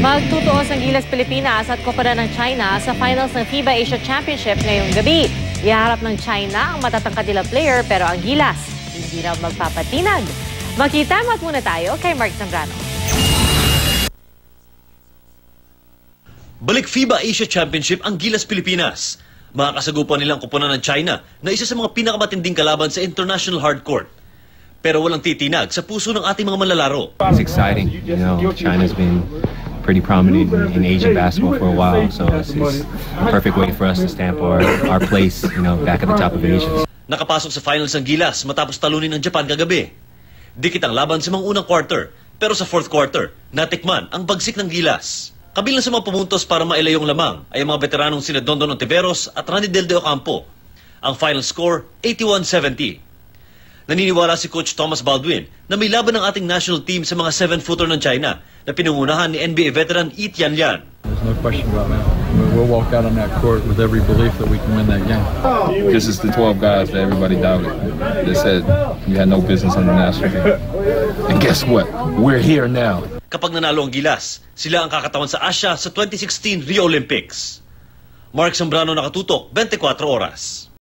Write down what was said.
Magtutuos ang Gilas Pilipinas at Koponan ng China sa finals ng FIBA Asia Championship ngayong gabi. Ihaharap ng China ang matatangkad nila player pero ang Gilas hindi raw magpapatinag. Makita-mat muna tayo kay Mark Zambrano. Balik FIBA Asia Championship ang Gilas Pilipinas. Makakasagupan nilang Koponan ng China na isa sa mga pinakamatinding kalaban sa international hardcourt. Pero walang titinag sa puso ng ating mga manlalaro. It's exciting. You know, China's been pretty prominent in Asian basketball for a while, so it's a perfect way for us to stamp our place, you know, back at the top of Asia. Nakapasok sa finals ang Gilas matapos talunin ng Japan kagabi. Dikit ang laban sa mga unang quarter, pero sa fourth quarter, natikman ang bagsik ng Gilas. Kabilang sa mga pumuntos para mailayong lamang ay ang mga veteranong sina Dondon Ontiveros at Randy Del De Ocampo. Ang final score, 81-70. Naniniwala si Coach Thomas Baldwin na may laban ng ating national team sa mga 7-footer ng China na pinungunahan ni NBA veteran Yi Tianlian. There's no question about that. We'll walk out on that court with every belief that we can win that game. This is the 12 guys that everybody doubted. They said you had no business on the national team. And guess what? We're here now. Kapag nanalo ang Gilas, sila ang kakatawan sa Asia sa 2016 Rio Olympics. Mark Zambrano, nakatutok, 24 oras.